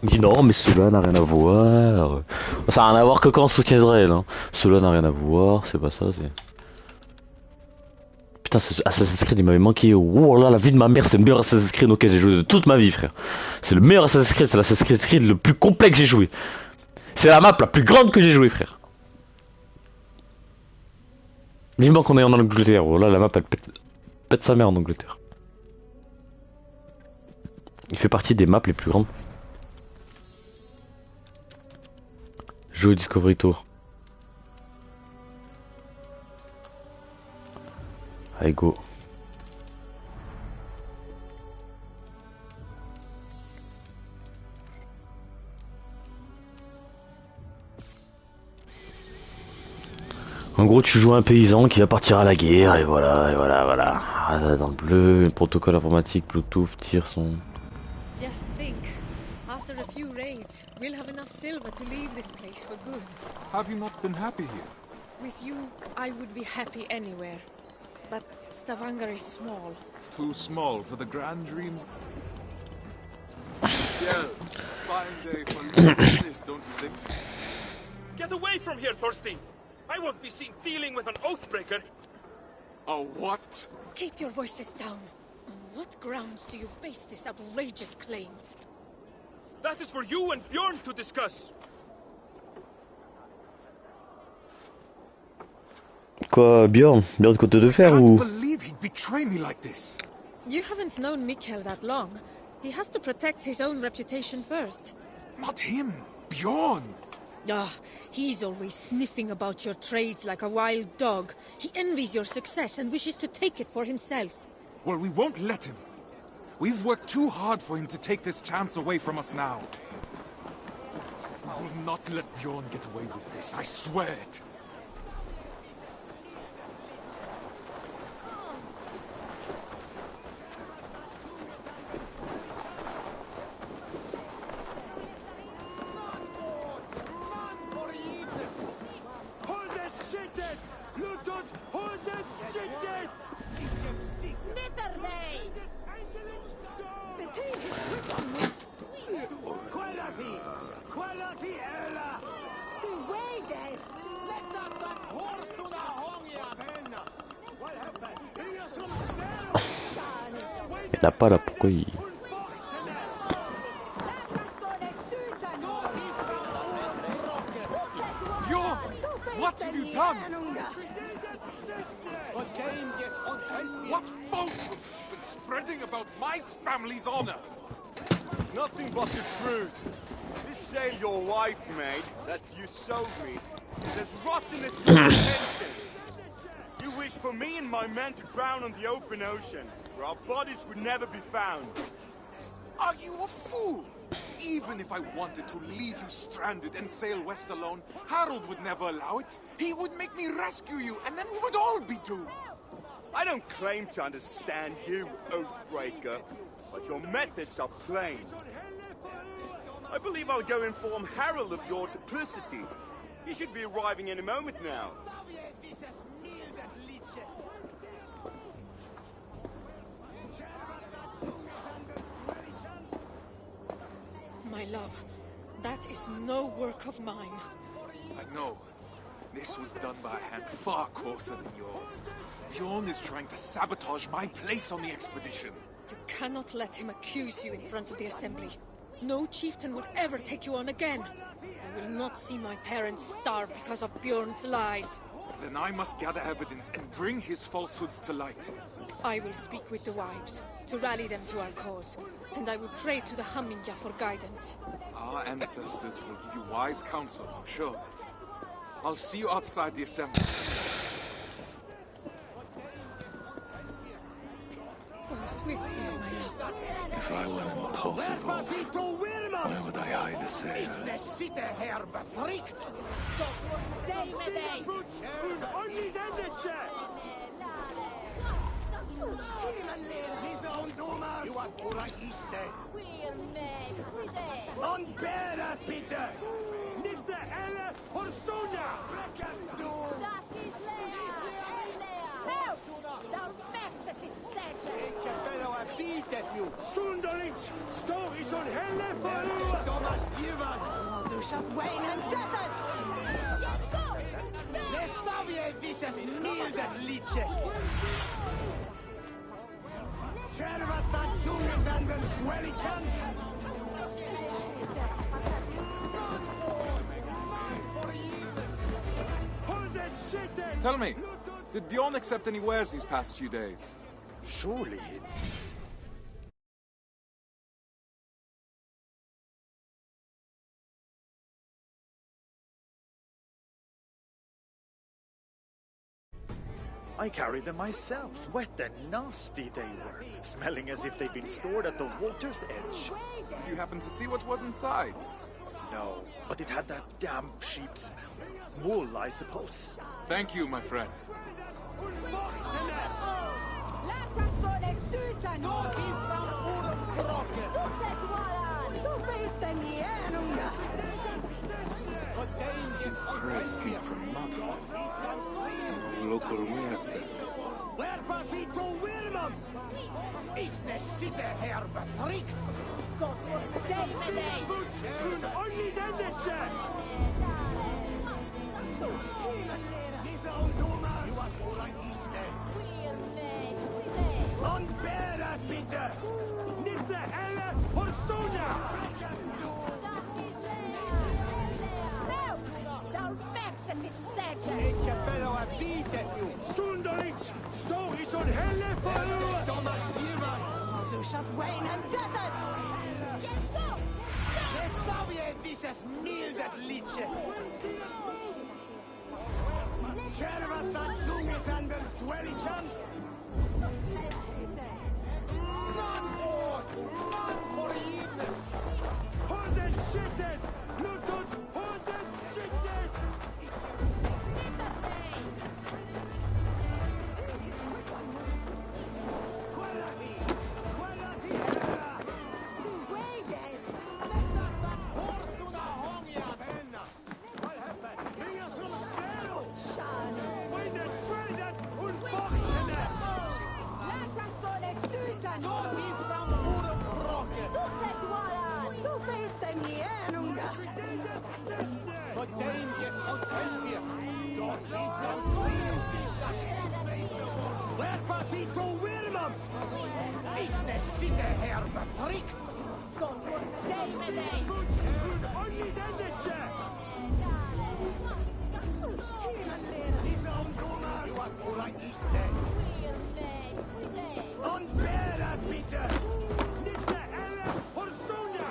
Il me dit non, mais cela n'a rien à voir. Ça n'a rien à voir que quand on soutient Israël. Hein. Cela n'a rien à voir, c'est pas ça, c'est. Putain, Assassin's Creed il m'avait manqué. Oh là, la vie de ma mère, c'est le meilleur Assassin's Creed auquel j'ai joué de toute ma vie, frère. C'est le meilleur Assassin's Creed, c'est l'Assassin's Creed le plus complet que j'ai joué. C'est la map la plus grande que j'ai joué, frère. Vivement qu'on est en Angleterre. Oh là, la map elle pète sa mère en Angleterre. Il fait partie des maps les plus grandes. Jouer au Discovery Tour. Allez, go. En gros, tu joues un paysan qui va partir à la guerre, et voilà, et voilà, voilà. Ah, dans le bleu, le protocole informatique, Bluetooth, tire son... Just think, after a few raids, we'll have enough silver to leave this place for good. Have you not been happy here? With you, I would be happy anywhere. But Stavanger is small. Too small for the grand dreams. Yeah, it's a fine day for leaving business, don't you think? Get away from here, Thorstein! I won't be seen dealing with an oathbreaker. A what? Keep your voices down. On what grounds do you base this outrageous claim? That is for you and Bjorn to discuss. Quoi, Bjorn? Bjorn compte de faire ou... I can't believe he'd betray me like this. You haven't known Mikkel that long. He has to protect his own reputation first. Not him, Bjorn. Ah, he's always sniffing about your trades like a wild dog. He envies your success and wishes to take it for himself. Well, we won't let him. We've worked too hard for him to take this chance away from us now. I will not let Bjorn get away with this, I swear it. Il a pas là, pourquoi il... Bjorn, what have you done? What falsehoods have you been spreading about my family's honor? Nothing but the truth. This sail your wife made, that you sold me, is as rotten as your intentions. You wish for me and my men to drown on the open ocean, where our bodies would never be found. Are you a fool? Even if I wanted to leave you stranded and sail west alone, Harold would never allow it. He would make me rescue you, and then we would all be doomed. I don't claim to understand you, Oathbreaker, but your methods are plain. I believe I'll go inform Harold of your duplicity. He should be arriving any moment now. My love, that is no work of mine. I know. This was done by a hand far coarser than yours. Bjorn is trying to sabotage my place on the expedition. You cannot let him accuse you in front of the assembly. No chieftain would ever take you on again. I will not see my parents starve because of Bjorn's lies. Then I must gather evidence and bring his falsehoods to light. I will speak with the wives, to rally them to our cause. And I will pray to the Hamminja for guidance. Our ancestors will give you wise counsel, I'm sure of it. I'll see you outside the assembly. Go swiftly, my love. If I were an impulsive wolf, where would I hide a sail? you! Sunderlich! Stå i sån helle för Thomas Ivan! Du shall wane and desert! Letavie visas mildet lice! Tervatan tungetan den dwellichan! Tell me, did Bjorn accept any wares these past few days? Surely. I carried them myself. Wet and nasty they were, smelling as if they'd been stored at the water's edge. Did you happen to see what was inside? No, but it had that damp sheep smell. Wool, I suppose. Thank you, my friend. These crates came from Mudfall. No local wares then. Wherpafito Wirmam! Is the city here befrikt? Hun onnis endetje! Lite ungdomar! Du har våra iste! Unbära bitte! Nitte eller Holstonia! Ecce bello a vite più! Sunderlich! Stå i sån helle för Thomas Ivan! Du shall wane and desert! Letavie visas mildet lice! Tervatan tungetan den dwellichan! None åt! None förgivnes! Hose skitten! Lutos hose skitten! Wherpafito Wirmam! Is the city here befrikt? Hun onnis endetje! Lite ungdomar! Du har våra iste! Unbära bitte! Nitte eller Holstonia!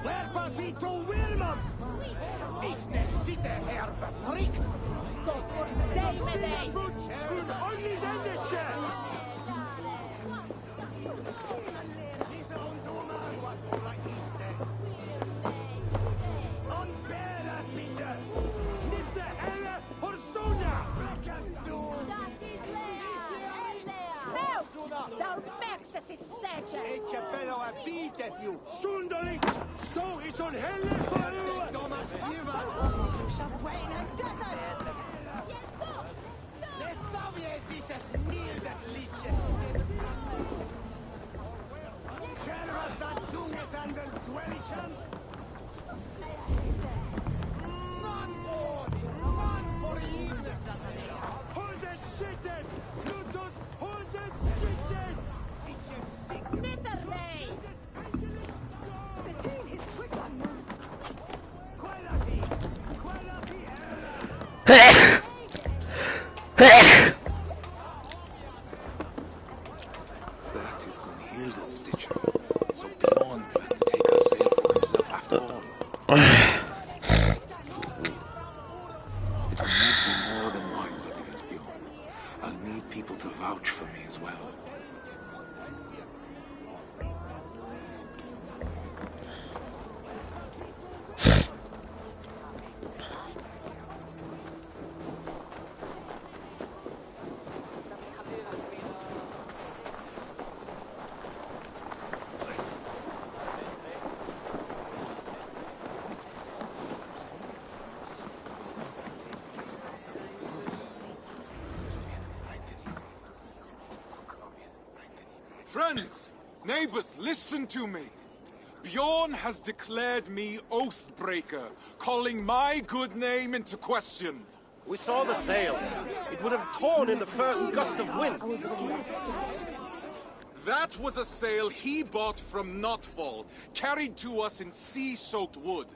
Wherpafito Wirmam! Is the city here befrikt? Hun onnis endetje! Lite ungdomar! Du har våra iste! Unbära bitte! Nitte eller Holstonia! Ecce bello a vite più! Sunderlich! Stå i sån helle för Thomas Ivan! Du shall wane and desert! Letavie visas mildet lice! Tervatan tungetan den dwellichan! None That is Gunhilda's stitcher. So Bjorn planned to take her sail for himself after all. It will need to be more than my word against Bjorn. I'll need people to vouch for me as well. Friends, neighbors, listen to me. Bjorn has declared me Oathbreaker, calling my good name into question. We saw the sail. It would have torn in the first gust of wind. That was a sail he bought from Notfall, carried to us in sea-soaked wood.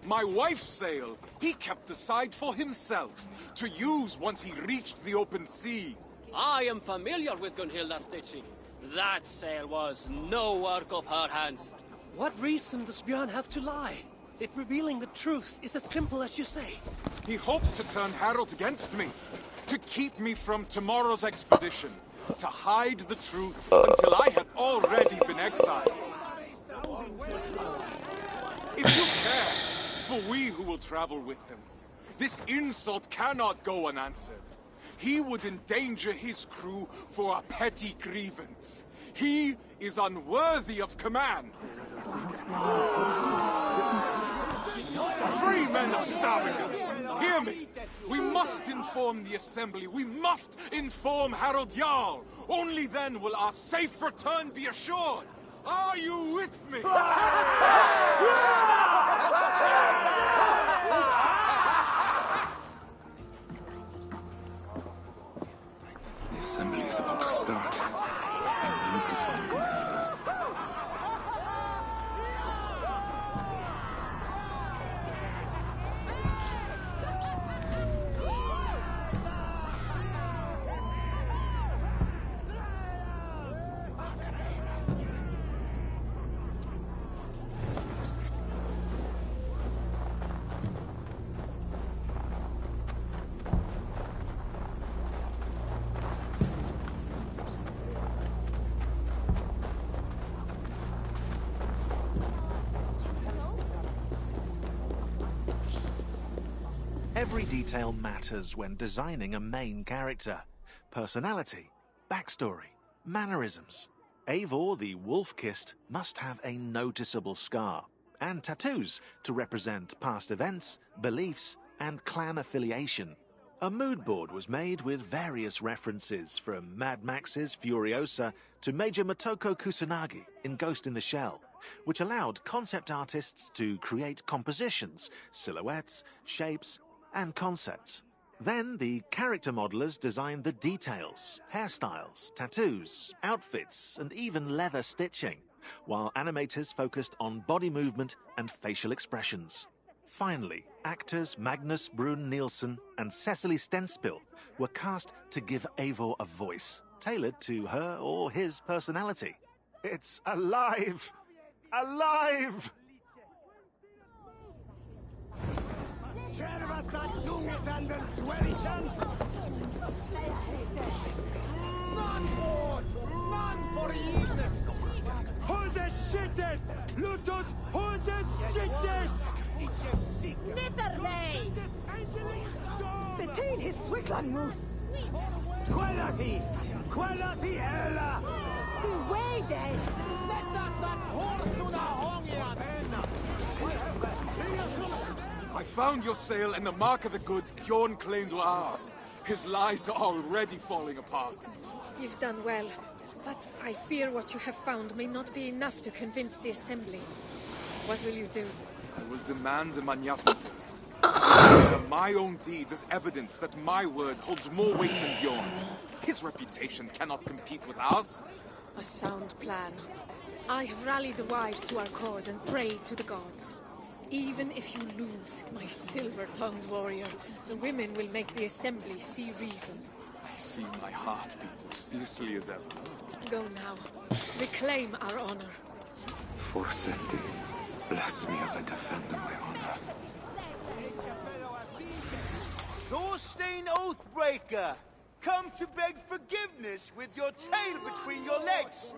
My wife's sail he kept aside for himself, to use once he reached the open sea. I am familiar with Gunhilda's stitching. That sail was no work of her hands. What reason does Bjorn have to lie? If revealing the truth is as simple as you say. He hoped to turn Harold against me, to keep me from tomorrow's expedition, to hide the truth until I had already been exiled. If you care, for we who will travel with him, this insult cannot go unanswered. He would endanger his crew for a petty grievance. He is unworthy of command. Free men of Stavanger, hear me. We must inform the Assembly. We must inform Harold Jarl. Only then will our safe return be assured. Are you with me? The assembly is about to start. I need to find Gunhilda. Every detail matters when designing a main character. Personality, backstory, mannerisms. Eivor the Wolf-Kissed must have a noticeable scar, and tattoos to represent past events, beliefs, and clan affiliation. A mood board was made with various references from Mad Max's Furiosa to Major Motoko Kusanagi in Ghost in the Shell, which allowed concept artists to create compositions, silhouettes, shapes, and concepts. Then the character modelers designed the details, hairstyles, tattoos, outfits, and even leather stitching, while animators focused on body movement and facial expressions. Finally, actors Magnus Brun Nielsen and Cecily Stenspill were cast to give Eivor a voice, tailored to her or his personality. It's alive! Alive! Skittet! Låt oss huset skittet! Nitherley! Between his Swigland moose! Quality! Quality, Ella! Away, Des! I found your sail and the mark of the goods Bjorn claimed were ours. His lies are already falling apart. You've done well, but I fear what you have found may not be enough to convince the Assembly. What will you do? I will demand a manyaput. My own deeds as evidence that my word holds more weight than Bjorn's. His reputation cannot compete with ours. A sound plan. I have rallied the wives to our cause and prayed to the gods. Even if you lose, my silver-tongued warrior, the women will make the assembly see reason. I see my heart beats as fiercely as ever. Go now. Reclaim our honor. Forsetti, bless me as I defend my honor. Thorstein Oathbreaker! Come to beg forgiveness with your tail between your legs!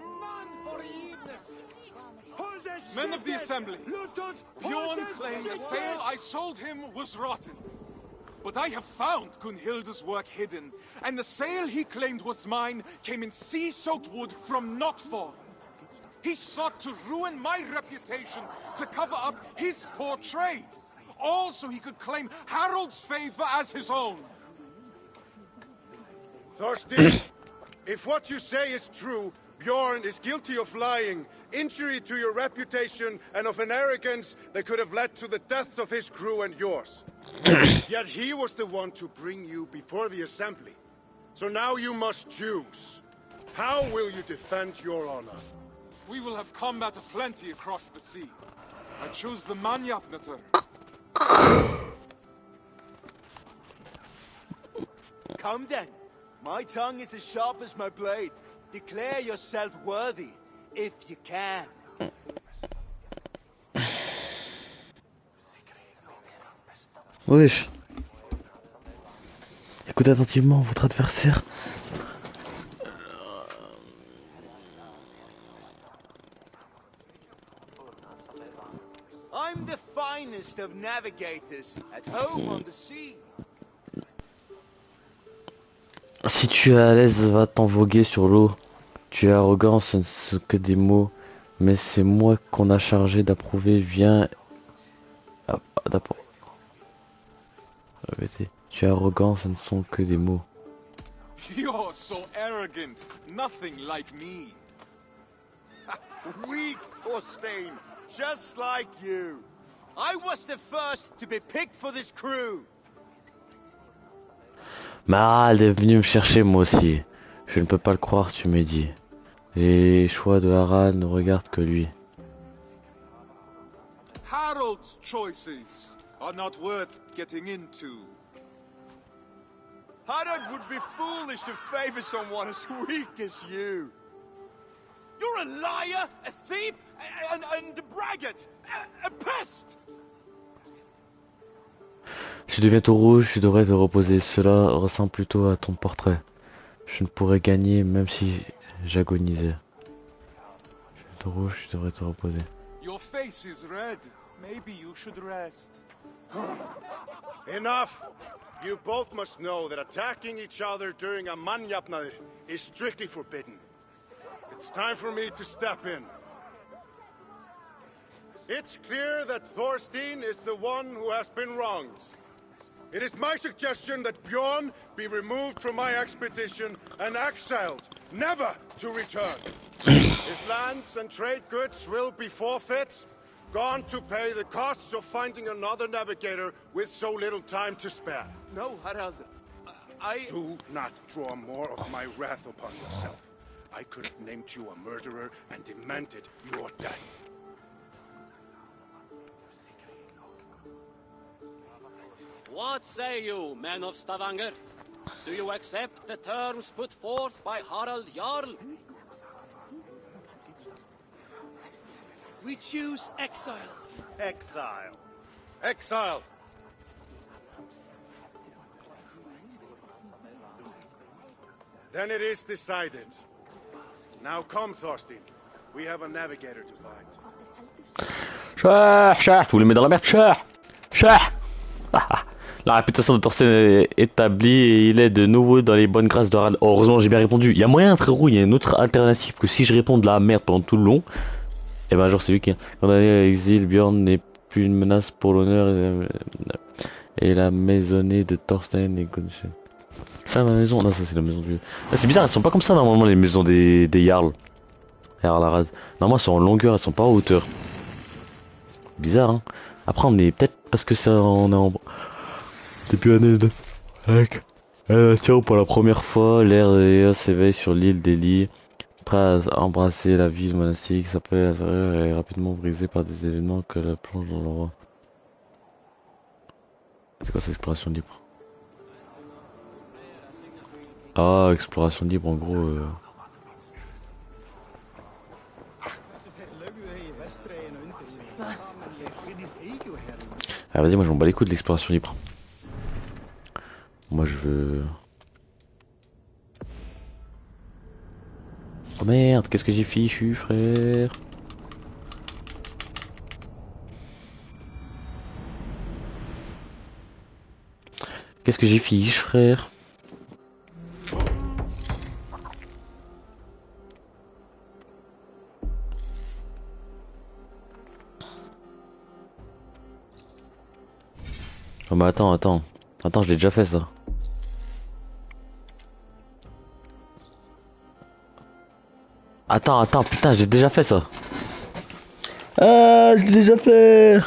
Men of the assembly, Bjorn claimed the sail I sold him was rotten. But I have found Gunhilda's work hidden, and the sail he claimed was mine came in sea-soaked wood from not far. He sought to ruin my reputation to cover up his poor trade, all so he could claim Harold's favor as his own. Thorstein, if what you say is true, Bjorn is guilty of lying, injury to your reputation, and of an arrogance that could have led to the deaths of his crew and yours. Yet he was the one to bring you before the assembly. So now you must choose. How will you defend your honor? We will have combat aplenty across the sea. I choose the Manyapnatur. Come then. My tongue is as sharp as my blade. Declare yourself worthy, if you can. Wesh. Écoutez attentivement votre adversaire. I'm the finest of navigators, at home on the sea. Si tu es à l'aise, va t'en voguer sur l'eau. Tu es arrogant, ce ne sont que des mots. Mais c'est moi qu'on a chargé d'approuver. Viens. Répétez. Tu es arrogant, ce ne sont que des mots. You're so arrogant, nothing like me. Weak, Thorstein, just like you. I was the first to be picked for this crew. Mais Harald est venu me chercher moi aussi. Je ne peux pas le croire, tu m'as dit. Les choix de Harald ne regardent que lui. Harold's choices are not worth getting into. Harold would be foolish to favor someone as weak as you. You're a liar, a thief, and a braggart, a pest! Tu deviens tout rouge, tu devrais te reposer. Cela ressemble plutôt à ton portrait. Je ne pourrais gagner même si j'agonisais. Tu deviens tout rouge, tu devrais te reposer. Your face is red. Maybe you should rest. Enough! You both must know that attacking each other during a Manyapnaður is strictly forbidden. It's time for me to step in. It's clear that Thorstein is the one who has been wronged. It is my suggestion that Bjorn be removed from my expedition and exiled, never to return. His lands and trade goods will be forfeit, gone to pay the costs of finding another navigator with so little time to spare. No, Harald. Do not draw more of my wrath upon yourself. I could have named you a murderer and demanded your death. What say you, men of Stavanger? Do you accept the terms put forth by Harald Jarl? We choose exile. Exile. Exile! Then it is decided. Now come, Thorstein. We have a navigator to find. Chah, tu voulais mettre dans la merde, chah. La réputation de Thorstein est établie et il est de nouveau dans les bonnes grâces de Harald. Oh, heureusement j'ai bien répondu. Il y a moyen, frérot, il y a une autre alternative que si je réponds de la merde pendant tout le long, et ben genre c'est lui qui est condamné à l'exil. Bjorn n'est plus une menace pour l'honneur et la maisonnée de Thorstein et Gunhild. Ça ma maison, non ça c'est la maison du... Ah, c'est bizarre, elles sont pas comme ça normalement les maisons des Jarls. Normalement elles sont en longueur, elles sont pas en hauteur. Bizarre hein. Après on est peut-être parce que ça on est en... Depuis l'année de... Avec... tiens pour la première fois, l'air s'éveille sur l'île d'Eli. Prêt à embrasser la ville monastique, sa paix est rapidement brisée par des événements que la plonge dans le roi. C'est quoi cette exploration libre? Ah, exploration libre en gros. Ah vas-y, moi je m'en bats les couilles de l'exploration libre. Moi je veux... Oh merde, qu'est-ce que j'ai fichu frère? Qu'est-ce que j'ai fichu frère? Oh mais attends, je l'ai déjà fait ça. Attends, putain, j'ai déjà fait ça. Ah, je l'ai déjà fait.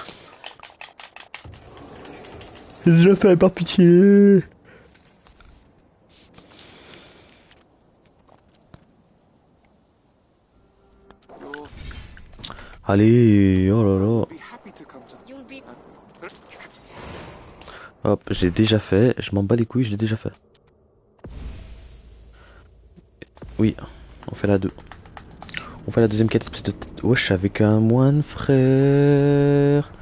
J'ai déjà fait, par pitié. Allez, oh là là. Hop, j'ai déjà fait, je m'en bats les couilles, je l'ai déjà fait. Oui, on fait la 2. On fait la deuxième quête, espèce de... Wesh, avec un moine, frère.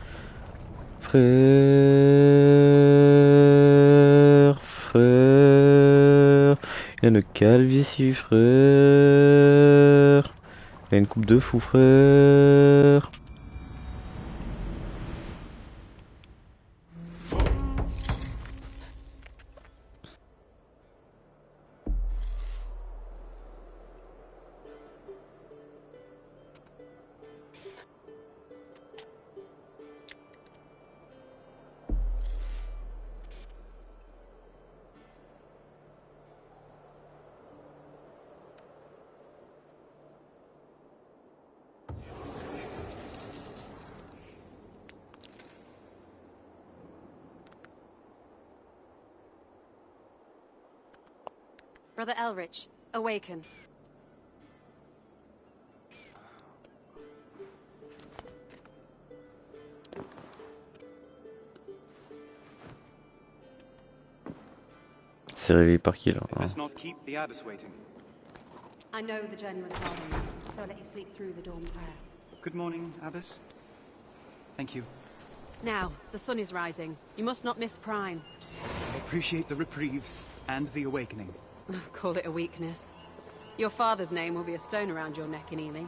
Frère. Il a une calvitie, frère. Il a une coupe de fou, frère. Brother Elrich, awaken. C'est réveillé par qui là? I know the journey was hard enough, so I let you sleep through the dawn prayer. Good morning, Abbess. Thank you. Now, the sun is rising. You must not miss Prime. I appreciate the reprieve and the awakening. Call it a weakness. Your father's name will be a stone around your neck in Ely.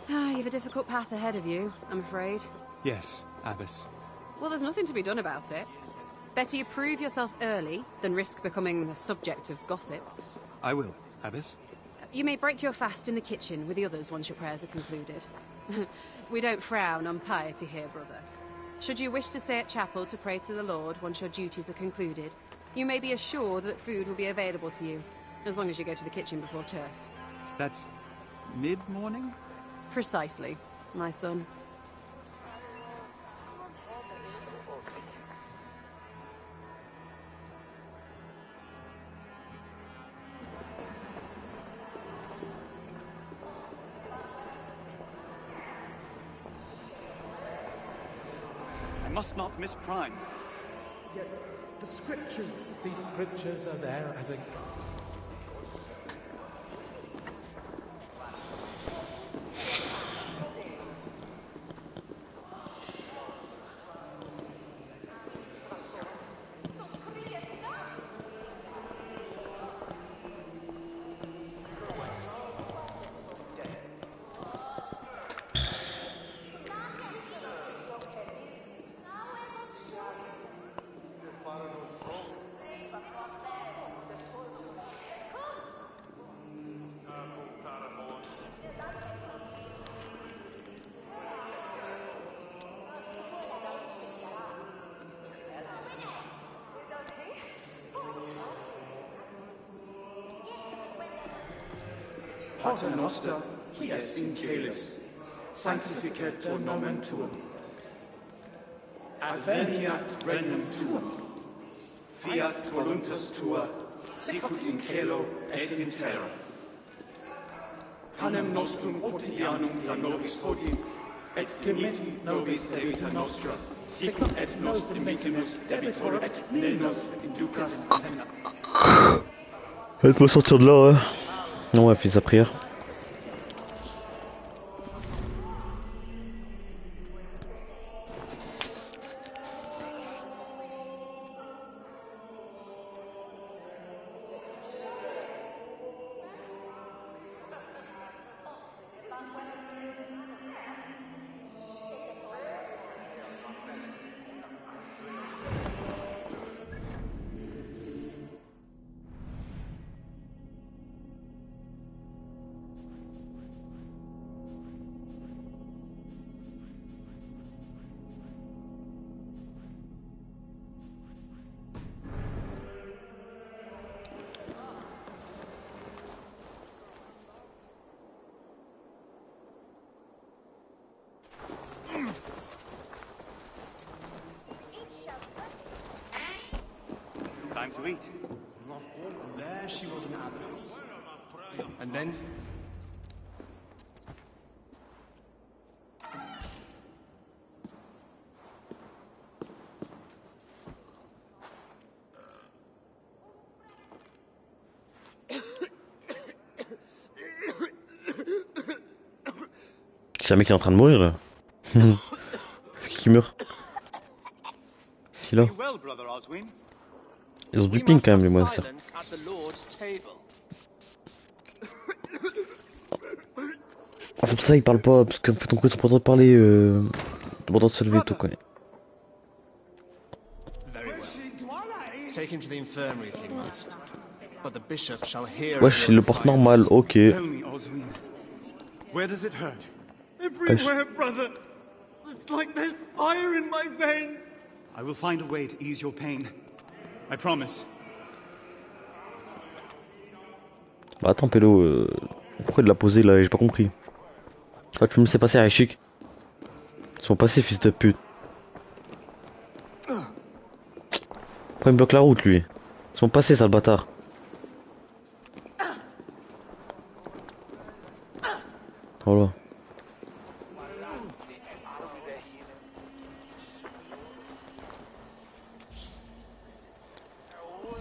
Ah, you've a difficult path ahead of you, I'm afraid. Yes, Abbess. Well, there's nothing to be done about it. Better you prove yourself early than risk becoming the subject of gossip. I will, Abbess. You may break your fast in the kitchen with the others once your prayers are concluded. We don't frown on piety here, brother. Should you wish to stay at chapel to pray to the Lord once your duties are concluded, you may be assured that food will be available to you, as long as you go to the kitchen before terce. That's mid-morning? Precisely, my son. I must not miss Prime. Yet these scriptures are there as a... Pater noster, qui es in caelis, sanctificetur nomen tuum. Adveniat regnum tuum. Fiat voluntas tua, sicut in caelo et in terra. Panem nostrum quotidianum da nobis hodie, et dimitti nobis debita nostra, Sicut et nos dimittimus debitor et ne nos inducas in Elle doit sortir de là, ouais. Non, elle fait sa prière. Time to eat. There she was an abbess. And then C'est un mec qui est en train de mourir là. Qui meurt. Si là. Ils ont du ping quand même les monstres. Ah, c'est pour ça qu'ils parlent pas, parce qu'en fait on peut pas parler, t'as pas le droit de se lever et tout quoi. Take him to the infirmary if you must. But the bishop shall hear. Wesh, il le porte normal, ok. Tell me, Oswin, where does it hurt? Everywhere, brother. It's like there's fire in my veins. I will find a way to ease your pain. I promise. Bah attends Pélo, pourquoi il l'a posé là, j'ai pas compris. Ah tu me laisser passer avec chic. Ils sont passés fils de pute. Pourquoi il me bloque la route lui? Ils sont passés sale bâtard. Voilà.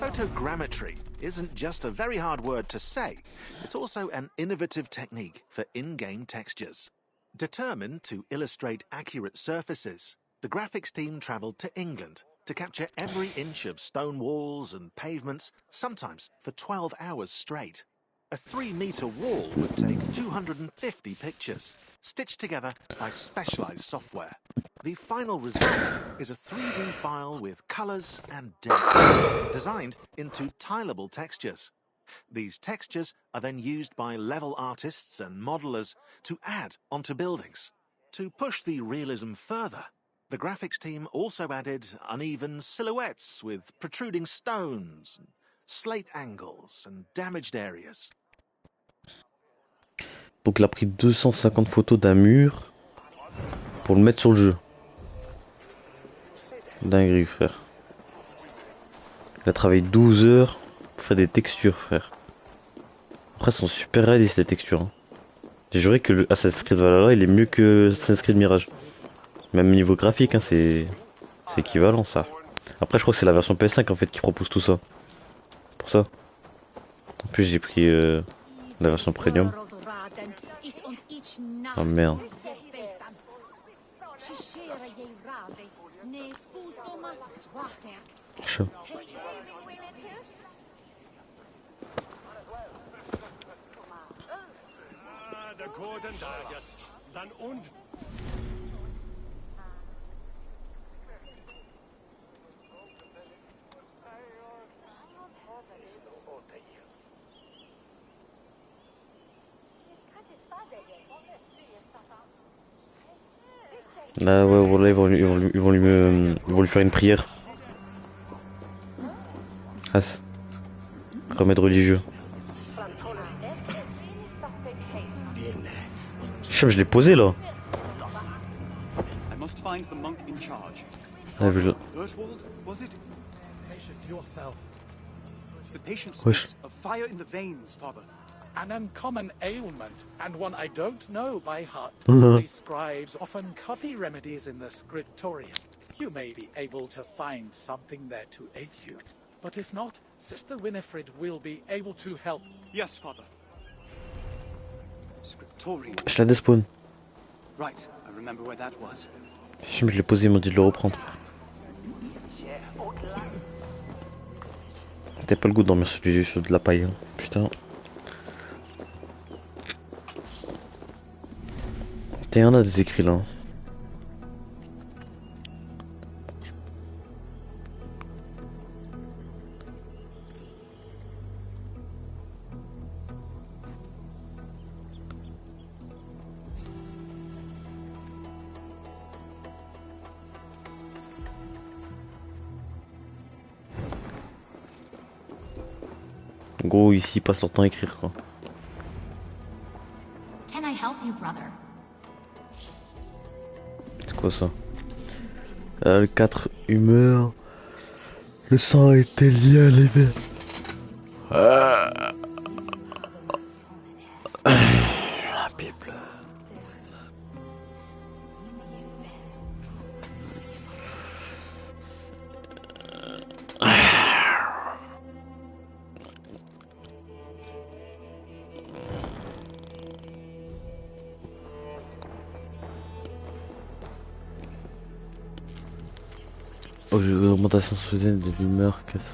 Photogrammetry isn't just a very hard word to say, it's also an innovative technique for in-game textures. Determined to illustrate accurate surfaces, the graphics team travelled to England to capture every inch of stone walls and pavements, sometimes for 12 hours straight. A 3-metre wall would take 250 pictures, stitched together by specialised software. The final result is a 3D file with colours and depths, designed into tileable textures. These textures are then used by level artists and modelers to add onto buildings. To push the realism further, the graphics team also added uneven silhouettes with protruding stones, slate angles and damaged areas. Donc il a pris 250 photos d'un mur pour le mettre sur le jeu. Dinguerie frère. Il a travaillé 12 heures pour faire des textures frère. Après elles sont super réalistes les textures. Hein. J'ai juré que le Assassin's Creed Valhalla il est mieux que Assassin's Creed Mirage. Même niveau graphique hein, c'est équivalent ça. Après je crois que c'est la version PS5 en fait qui propose tout ça. Pour ça. En plus j'ai pris la version premium. Oh merde. Chaud. Là ouais voilà ils vont lui faire une prière. As. Remède religieux. Je l'ai posé là. Ah, je... Wesh. An uncommon ailment, and one I don't know by heart. These scribes often copy remedies in the scriptorium. You may be able to find something there to aid you. But if not, Sister Winifred will be able to help. Yes, Father. Scriptorium. Je la despawn. Right, I remember where that was. Je l'ai posé, ils m'ont dit de le reprendre. T'as pas le goût de dormir sur de la paille, hein. Putain. T'es un a des écrits là. En gros, ici, ils passent leur temps à écrire, quoi. Can I help you, brother? C'est quoi ça? Le 4 humeur. Le sang a été lié à l'hiver. La Bible. Augmentation soudaine de l'humeur, casse.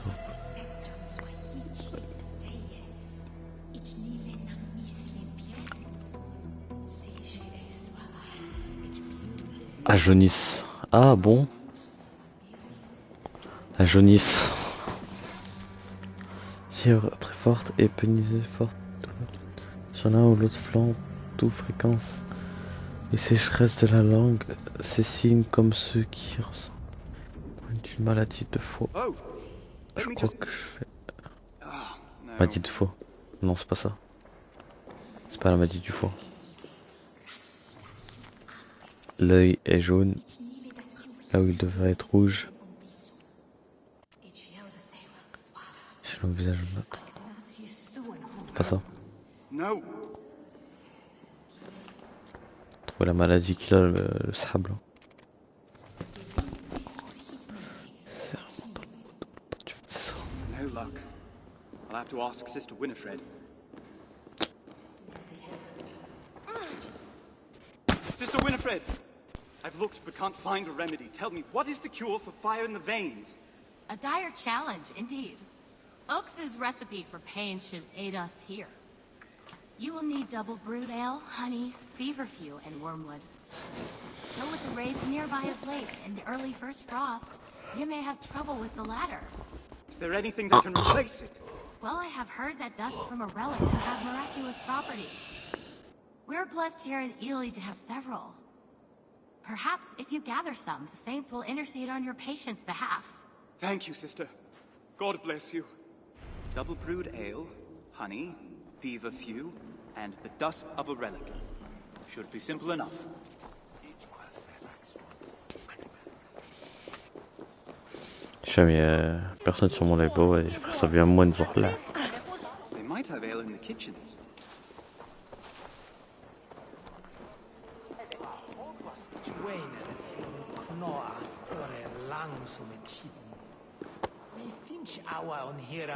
Ah, jaunisse. Ah bon. La jaunisse. Fièvre très forte et pénisée forte. Sur l'un ou l'autre flanc, tout fréquence. Et sécheresse de la langue, ces signes comme ceux qui ressentent une maladie de foie. Je crois que je fais... Maladie de foie. Non, c'est pas ça. C'est pas la maladie du foie. L'œil est jaune, là où il devrait être rouge. J'ai le visage neutre. C'est pas ça. Trouver la maladie qu'il a, le sable. No luck. I'll have to ask Sister Winifred. Sister Winifred! I've looked but can't find a remedy. Tell me, what is the cure for fire in the veins? A dire challenge, indeed. Oakes' recipe for pain should aid us here. You will need double brewed ale, honey, feverfew, and wormwood. Though with the raids nearby of late and the early first frost, you may have trouble with the latter. Is there anything that can replace it? Well, I have heard that dust from a relic can have miraculous properties. We're blessed here in Ely to have several. Perhaps if you gather some, the saints will intercede on your patient's behalf. Thank you, sister. God bless you. Double brewed ale, honey, feverfew, and the dust of a relic. Should be simple enough. Jamais personne sur mon labo et ça vient moins de voir là. They might have ale in the kitchens.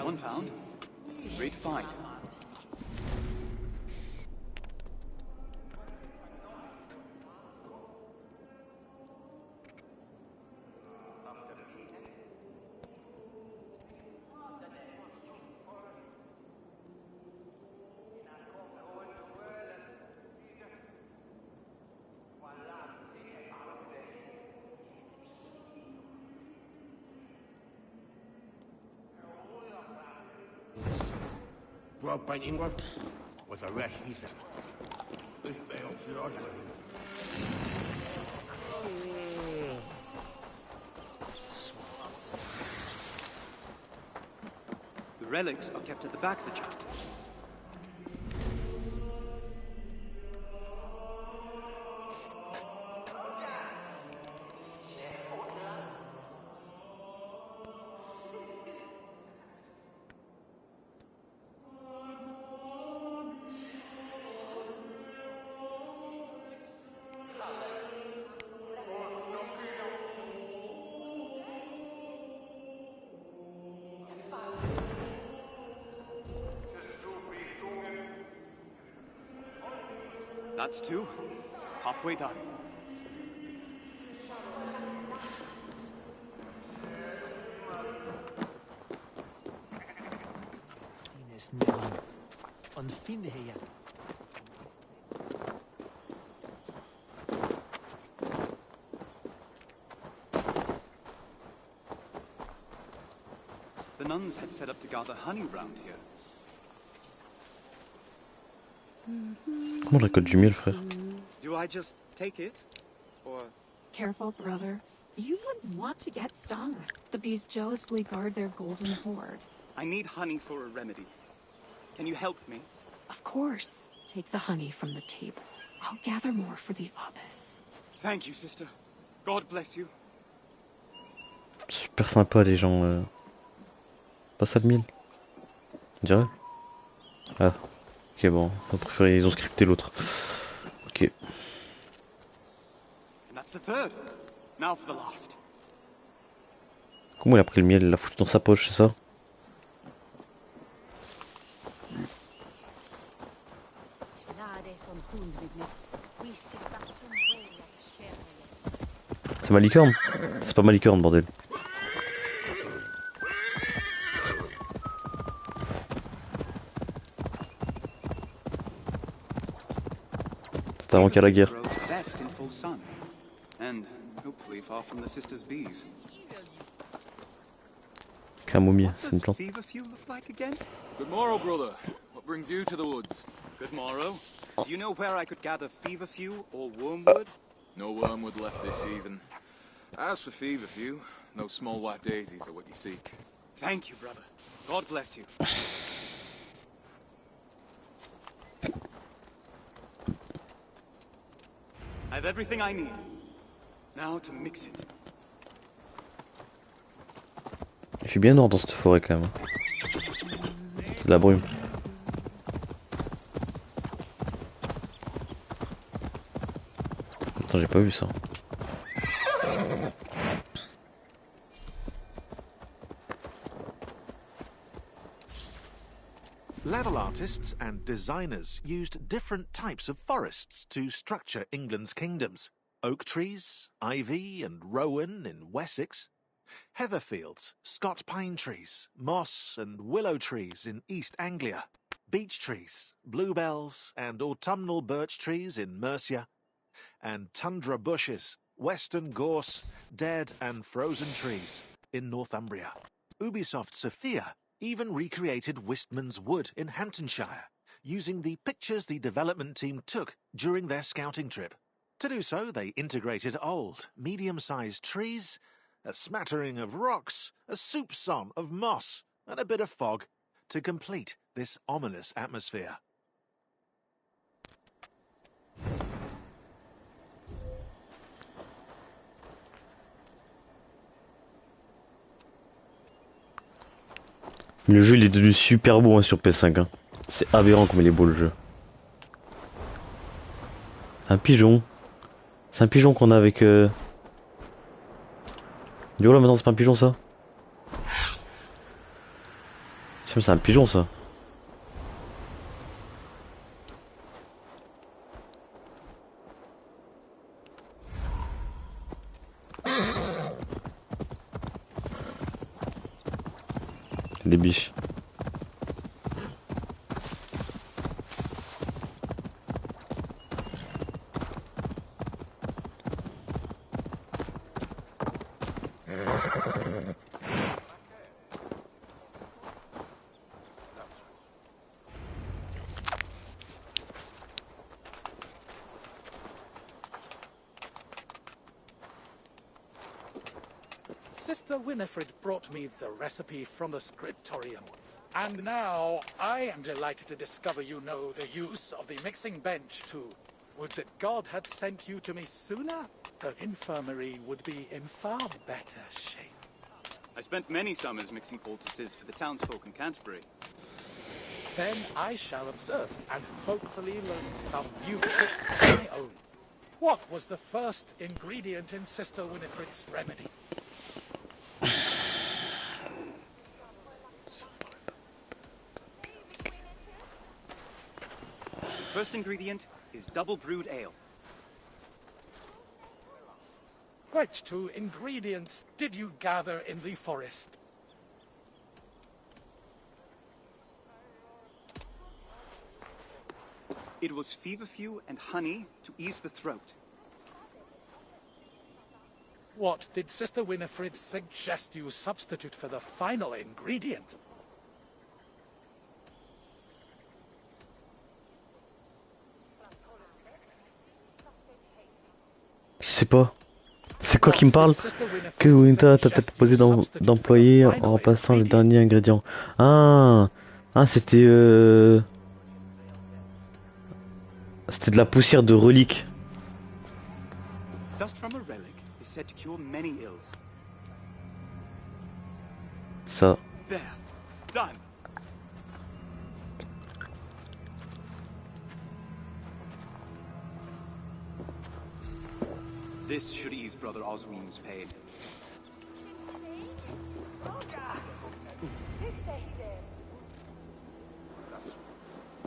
One found. Great find. Rob by England was a wreck, he said. This bale should The relics are kept at the back of the chapel. That's two. Halfway done. The nuns had set up to gather honey round here. Comment on récolte du miel, frère? Do I just take it? Or... Careful, brother. You wouldn't want to get stung. The bees jealously guard their golden hoard. I need honey for a remedy. Can you help me? Of course. Take the honey from the table. I'll gather more for the abbess. Thank you, sister. God bless you. Super sympa les gens. Pas ça le miel. On dirait. Ah. Ok bon, on préféré, ils ont scripté l'autre. Ok. And that's the third. Now for the last. Comment il a pris le miel, il l'a foutu dans sa poche, c'est ça? C'est ma licorne? C'est pas ma licorne, bordel. C'est avant qu'il y a la guerre. Camomille, c'est une plante. Good morrow, brother. What brings you to the woods? Good morrow. Do you know where I could gather feverfew or wormwood? No wormwood left this season. As for feverfew, no small white daisies are what you seek. Thank you, brother. God bless you. I have everything I need. Now to mix it. Il fait bien noir dans cette forêt quand même. C'est de la brume. Attends, j'ai pas vu ça. Level artists and designers used different types of forests to structure England's kingdoms. Oak trees, ivy and rowan in Wessex. Heather fields, Scott pine trees, moss and willow trees in East Anglia. Beech trees, bluebells and autumnal birch trees in Mercia. And tundra bushes, western gorse, dead and frozen trees in Northumbria. Ubisoft Sophia even recreated Wistman's Wood in Hamptonshire, using the pictures the development team took during their scouting trip. To do so, they integrated old, medium-sized trees, a smattering of rocks, a soupçon of moss, and a bit of fog to complete this ominous atmosphere. Le jeu il est devenu super beau hein, sur PS5. Hein. C'est aberrant comme il est beau le jeu. C'est un pigeon. C'est un pigeon qu'on a avec... Yo là maintenant c'est pas un pigeon ça. C'est un pigeon ça. Les biches. Sister Winifred brought me the recipe from the scriptorium. And now I am delighted to discover you know the use of the mixing bench too. Would that God had sent you to me sooner? The infirmary would be in far better shape. I spent many summers mixing poultices for the townsfolk in Canterbury. Then I shall observe and hopefully learn some new tricks of my own. What was the first ingredient in Sister Winifred's remedy? first ingredient is double brewed ale. Which two ingredients did you gather in the forest? It was feverfew and honey to ease the throat. What did Sister Winifred suggest you substitute for the final ingredient? Je sais pas. C'est quoi qui me parle? Que Winta t'a proposé d'employer en remplaçant le dernier ingrédient. Ah, c'était c'était de la poussière de relique. Dust from a relic is said to cure many ills. Ça. There, done. This should ease Brother Osween's pain.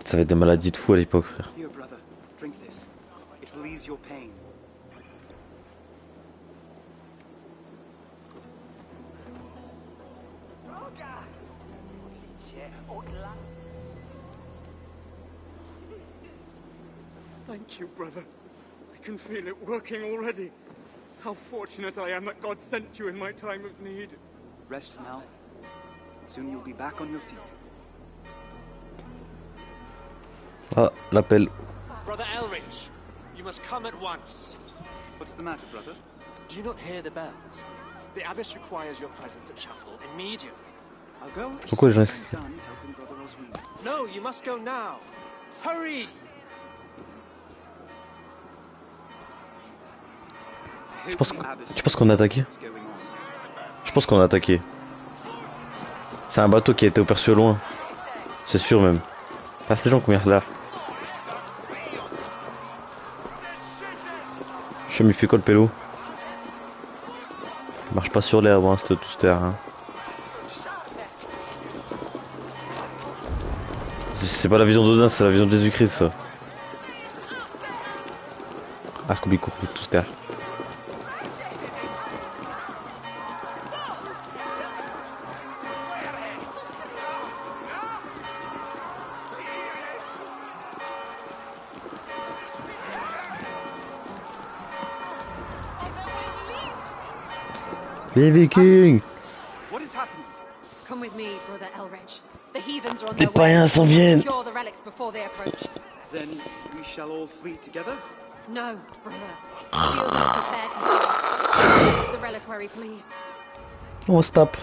Ça va être des maladies de fou à l'époque, frère. Here, brother, drink this. It will ease your pain. Thank you, brother. I can feel it working already. How fortunate I am that God sent you in my time of need. Rest now. Soon you'll be back on your feet. Ah, l'appel. Brother Elrich, you must come at once. What's the matter, brother? Do you not hear the bells? The abbess requires your presence at chapel immediately. I'll go as Pourquoi soon je as reste? I'm done helping Brother Osween. No, you must go now. Hurry! Tu penses qu'on a attaqué? Je pense qu'on a attaqué. C'est un bateau qui a été aperçu au loin. C'est sûr même. Ah, c'est les gens qui sont là. Je me fais quoi le pélo? Il marche pas sur l'herbe, hein, c'est tout terre. Hein. C'est pas la vision d'Odin, c'est la vision de Jésus-Christ ça. Ah, Scooby court tout terre. Les Vikings! What is happening? Come with me, brother Elrich. The heathens are on Les their way. païens s'en viennent. Secure the relics before they approach. Then we shall all flee together? No, brother. The others prepare to fight. To the reliquary, please. On se tape.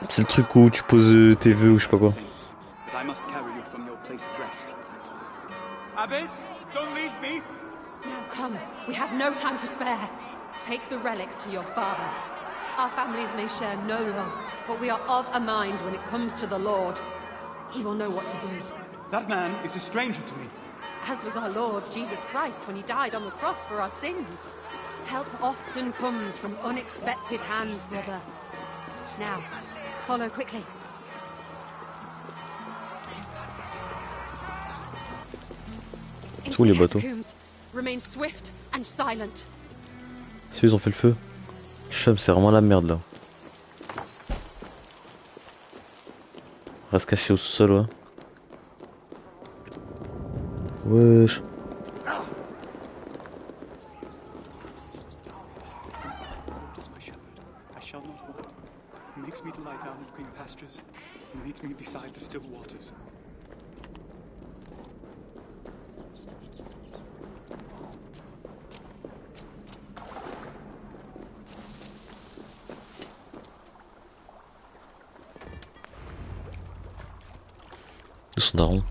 C'est le truc où tu poses tes vœux ou je sais pas quoi. But I must carry you from your place of rest. Abbess, don't leave me! Now come, we have no time to spare. Take the relic to your father. Our families may share no love, but we are of a mind when it comes to the Lord. He will know what to do. That man is a stranger to me. As was our Lord Jesus Christ when he died on the cross for our sins. Help often comes from unexpected hands, brother. Now, follow quickly. Tous les bateaux. Remain swift and silent. Si ils ont fait le feu. Chum, c'est vraiment la merde là. On va se cacher au sous-sol, ouais. Wesh. Is my shepherd. I shall not want. He makes me to lie down in green pastures. He leads me beside the still waters. Son daron.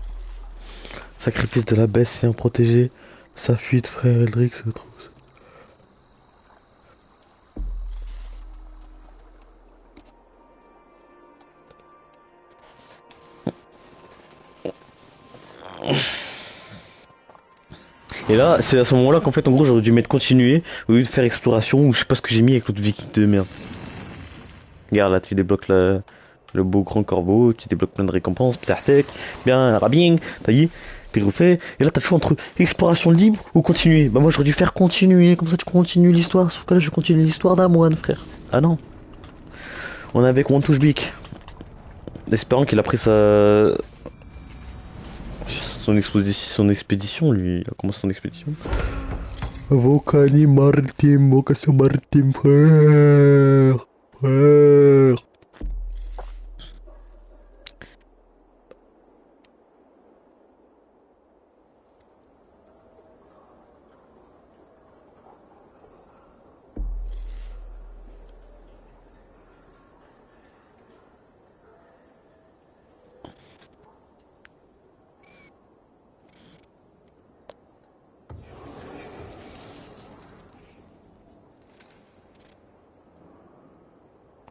Sacrifice de la baisse ayant protégé sa fuite, frère Eldrick se trouve. Et là, c'est à ce moment-là qu'en fait, en gros, j'aurais dû mettre continuer au lieu de faire exploration ou je sais pas ce que j'ai mis avec l'autre viking de merde. Regarde là, tu débloques la Le beau grand corbeau, tu débloques plein de récompenses, ptahtek, bien, rabing, taillé, t'es refait, et là t'as le choix entre exploration libre ou continuer. Bah moi j'aurais dû faire continuer, comme ça tu continues l'histoire, sauf que là je continue l'histoire d'un moine, frère. Ah non. On est avec One Touch Bic. Espérant qu'il a pris son expédition, lui, il a commencé son expédition. Vocani Martim, vocation Martim, frère. Frère.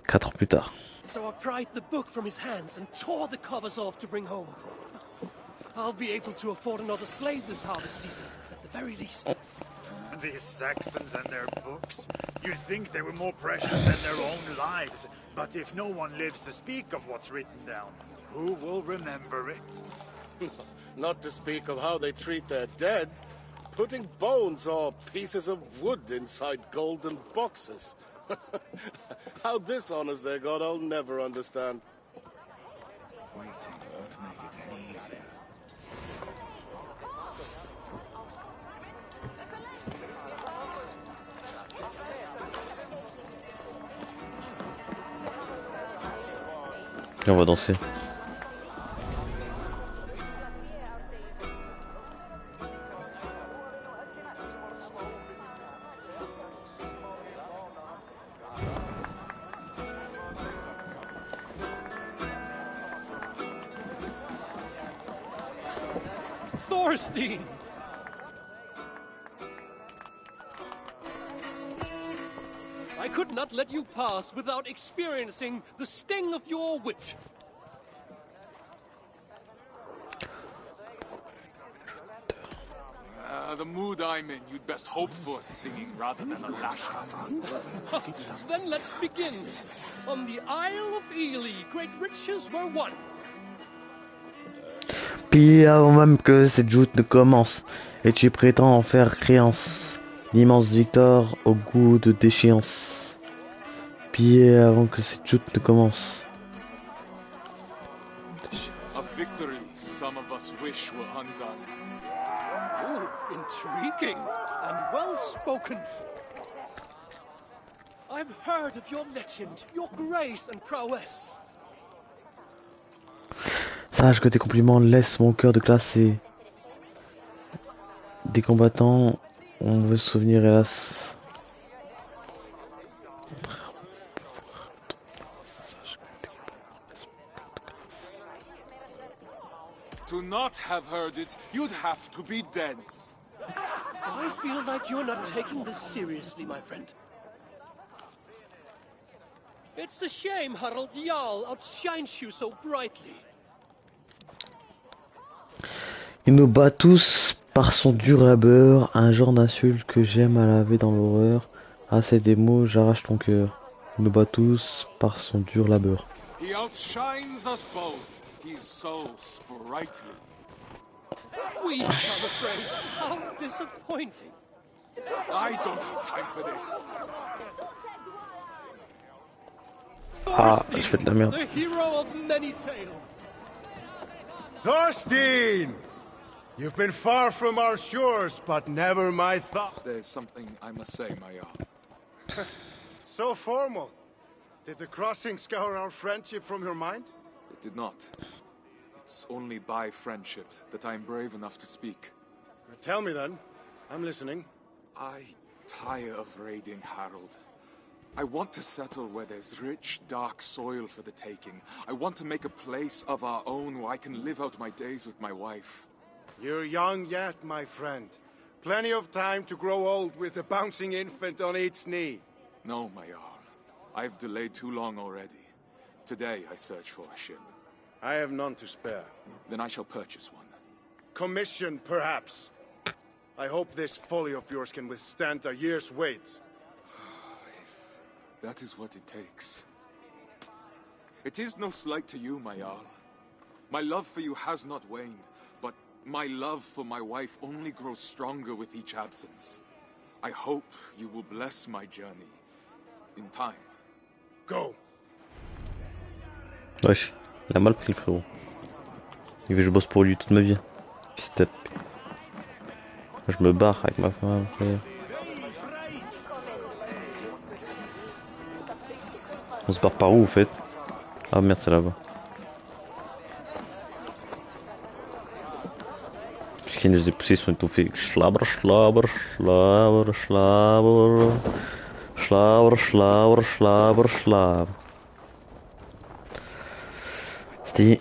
Quatre ans plus tard. So I pried the book from his hands and tore the covers off to bring home. I'll be able to afford another slave this harvest season, at the very least. These Saxons and their books. You'd think they were more precious than their own lives. But if no one lives to speak of what's written down, who will remember it? Not to speak of how they treat their dead. Putting bones or pieces of wood inside golden boxes. How this honors their god, I'll never understand. Waiting won't make it any easier. Et on va danser. Thorstein! I could not let you pass without experiencing the sting of your wit. The mood I'm in, you'd best hope for stinging rather than a lashing. Then let's begin. On the Isle of Ely, great riches were won. Puis avant même que cette joute ne commence, et tu prétends en faire créance, l'immense victoire au goût de déchéance. Pillé avant que cette joute ne commence. A victory some of us wish were undone. Oh, intriguing and well spoken. I've heard of your legend, your grace and prowess. Sache que tes compliments laissent mon cœur de glacer. Des combattants ont mauvais souvenir, hélas. To not have heard it, you'd have to be dense. I feel like you're not taking this seriously, my friend. It's a shame Harald Jarl outshines you so brightly. Il nous bat tous par son dur labeur, un genre d'insulte que j'aime à laver dans l'horreur. Ah, c'est des mots, j'arrache ton cœur. Il nous bat tous par son dur labeur. He outshines us both. He's so sprightly. Weak, I'm afraid. How disappointing. I don't have time for this. Ah, je fais de la merde. The hero of many tales. Thorstein! You've been far from our shores, but never my thought. There's something I must say, my Jarl. So formal. Did the crossing scour our friendship from your mind? It did not. It's only by friendship that I am brave enough to speak. Tell me then. I'm listening. I tire of raiding Harold. I want to settle where there's rich, dark soil for the taking. I want to make a place of our own where I can live out my days with my wife. You're young yet, my friend. Plenty of time to grow old with a bouncing infant on each knee. No, my Jarl. I've delayed too long already. Today I search for a ship. I have none to spare. Then I shall purchase one. Commission, perhaps. I hope this folly of yours can withstand a year's wait. If that is what it takes. It is no slight to you, my Jarl. My love for you has not waned, but my love for my wife only grows stronger with each absence. I hope you will bless my journey in time. Go. Wesh, il a mal pris le frérot. Il veut que je bosse pour lui toute ma vie. Step. Je me barre avec ma femme, frère. On se barre par où, au fait? Ah merde, c'est là-bas. Qui nous a poussé sur une touffe. Schlabber, schlabber, schlabber, schlabber. Schlabber, schlabber, schlabber, schlabber. C'était